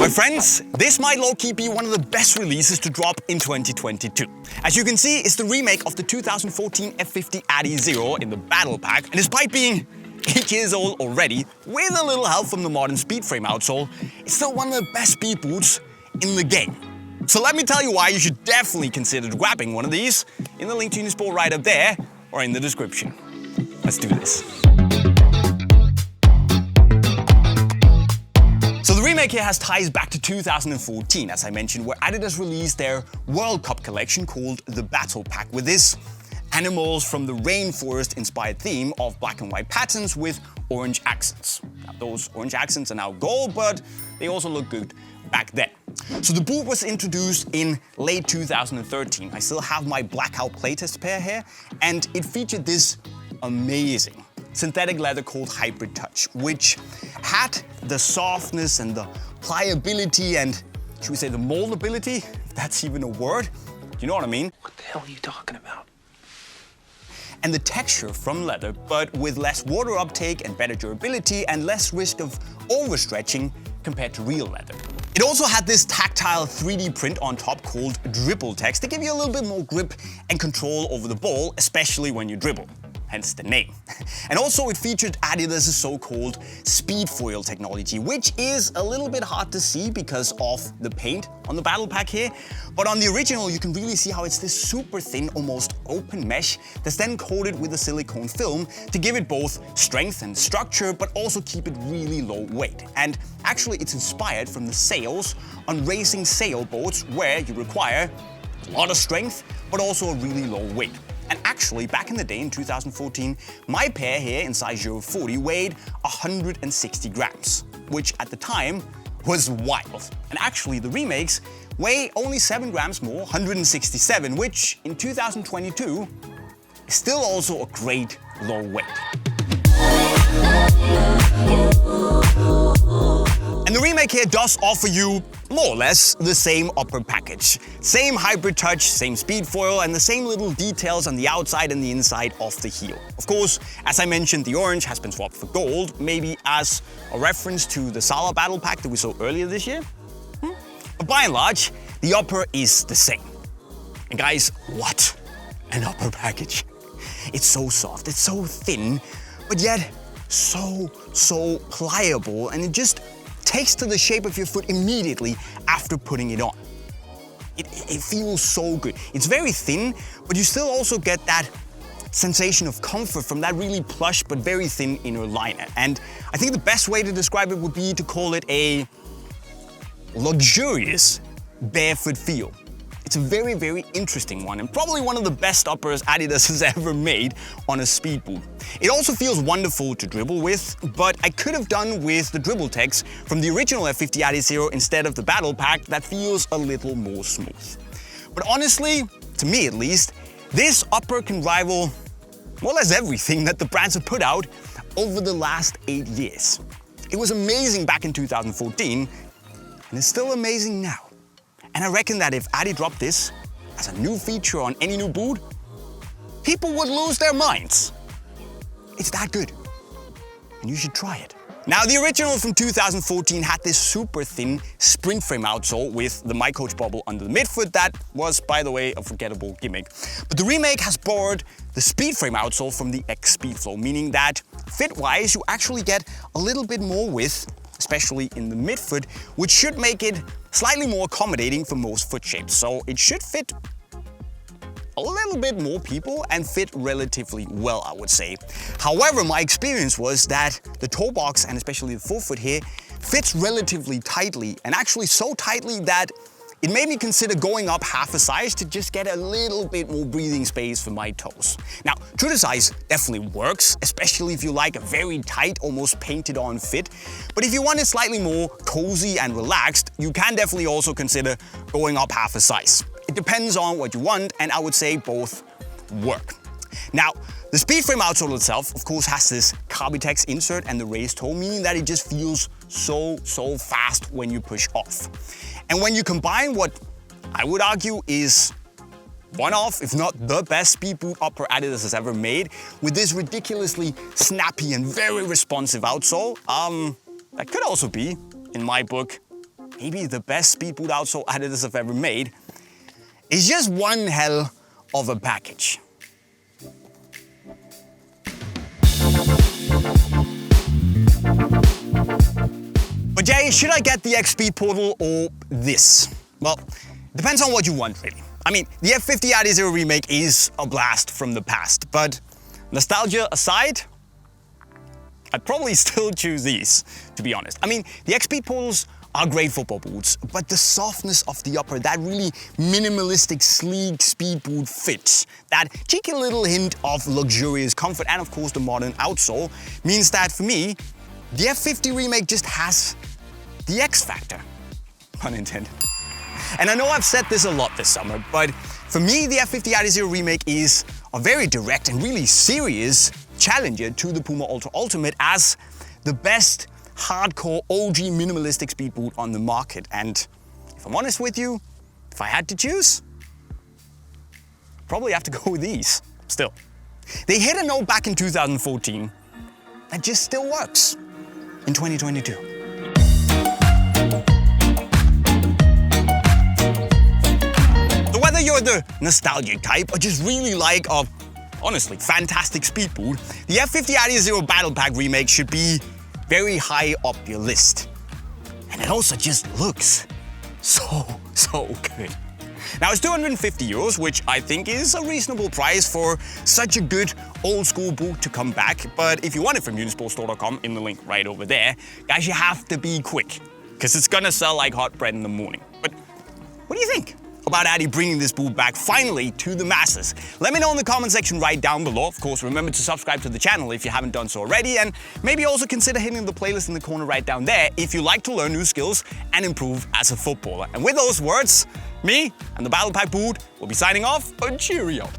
My friends, this might low-key be one of the best releases to drop in 2022. As you can see, it's the remake of the 2014 F50 adizero in the battle pack, and despite being 8 years old already, with a little help from the modern Speedframe outsole, it's still one of the best speed boots in the game. So let me tell you why you should definitely consider grabbing one of these in the link to Unisport right up there or in the description. Let's do this. So the remake here has ties back to 2014, as I mentioned, where Adidas released their World Cup collection called the Battle Pack, with this animals from the rainforest inspired theme of black and white patterns with orange accents. Now, those orange accents are now gold, but they also look good back then. So the boot was introduced in late 2013. I still have my blackout playtest pair here, and it featured this amazing synthetic leather called Hybridtouch, which had the softness and the pliability and, should we say, the moldability, if that's even a word. Do you know what I mean? What the hell are you talking about? And the texture from leather, but with less water uptake and better durability and less risk of overstretching compared to real leather. It also had this tactile 3D print on top called Hybridtouch to give you a little bit more grip and control over the ball, especially when you dribble. Hence the name. And also it featured Adidas' so-called Speedfoil technology, which is a little bit hard to see because of the paint on the battle pack here. But on the original, you can really see how it's this super thin, almost open mesh that's then coated with a silicone film to give it both strength and structure, but also keep it really low weight. And actually, it's inspired from the sails on racing sailboats where you require a lot of strength, but also a really low weight. And actually, back in the day in 2014, my pair here in size 040 weighed 160 grams, which at the time was wild. And actually, the remakes weigh only 7 grams more, 167, which in 2022 is still also a great low weight. And the remake here does offer you more or less the same upper package. Same Hybridtouch, same Speedfoil, and the same little details on the outside and the inside of the heel. Of course, as I mentioned, the orange has been swapped for gold, maybe as a reference to the Sala Battle Pack that we saw earlier this year. But by and large, the upper is the same. And guys, what an upper package. It's so soft, it's so thin, but yet so pliable, and it just takes to the shape of your foot immediately after putting it on. It feels so good. It's very thin, but you still also get that sensation of comfort from that really plush but very thin inner liner. And I think the best way to describe it would be to call it a luxurious barefoot feel. It's a very interesting one, and probably one of the best uppers Adidas has ever made on a speed boot. It also feels wonderful to dribble with, but I could have done with the Hybridtouch from the original F50 adizero instead of the battle pack that feels a little more smooth. But honestly, to me at least, this upper can rival more or less everything that the brands have put out over the last 8 years. It was amazing back in 2014, and it's still amazing now. And I reckon that if Adi dropped this as a new feature on any new boot, people would lose their minds. It's that good, and you should try it. Now, the original from 2014 had this super thin sprint frame outsole with the My Coach bubble under the midfoot that was, by the way, a forgettable gimmick. But the remake has borrowed the Speedframe outsole from the X Speedflow, meaning that fit-wise, you actually get a little bit more width, especially in the midfoot, which should make it slightly more accommodating for most foot shapes. So it should fit a little bit more people and fit relatively well, I would say. However, my experience was that the toe box, and especially the forefoot here, fits relatively tightly, and actually so tightly that it made me consider going up half a size to just get a little bit more breathing space for my toes. Now, true to size definitely works, especially if you like a very tight, almost painted on fit. But if you want it slightly more cozy and relaxed, you can definitely also consider going up half a size. It depends on what you want, and I would say both work. Now, the Speedframe outsole itself, of course, has this Hybridtouch insert and the raised toe, meaning that it just feels so fast when you push off. And when you combine what I would argue is one of, if not the best speed boot upper Adidas has ever made, with this ridiculously snappy and very responsive outsole, that could also be, in my book, maybe the best speed boot outsole Adidas have ever made, is just one hell of a package. But Jay, should I get the X Speed Portal or this? Well, depends on what you want, really. I mean, the F50 adizero remake is a blast from the past, but nostalgia aside, I'd probably still choose these, to be honest. I mean, the X Speed Portals are great football boots, but the softness of the upper, that really minimalistic, sleek speed boot fit, that cheeky little hint of luxurious comfort, and of course the modern outsole, means that for me, the F50 remake just has the X factor, pun intended. And I know I've said this a lot this summer, but for me, the F50 adizero remake is a very direct and really serious challenger to the Puma Ultra Ultimate as the best hardcore OG minimalistic speed boot on the market. And if I'm honest with you, if I had to choose, I'd probably have to go with these. Still, they hit a note back in 2014 that just still works in 2022. So whether you're the nostalgic type or just really like a honestly fantastic speed boot, the F50 adizero Battle Pack remake should be very high up your list. And it also just looks so good. Now it's 250 euros, which I think is a reasonable price for such a good old school boot to come back. But if you want it from unisportstore.com, in the link right over there, guys, you have to be quick, because it's gonna sell like hot bread in the morning. But what do you think about Adi bringing this boot back finally to the masses? Let me know in the comment section right down below. Of course, remember to subscribe to the channel if you haven't done so already, and maybe also consider hitting the playlist in the corner right down there if you like to learn new skills and improve as a footballer. And with those words, me and the Battle Pack boot will be signing off. Cheerio.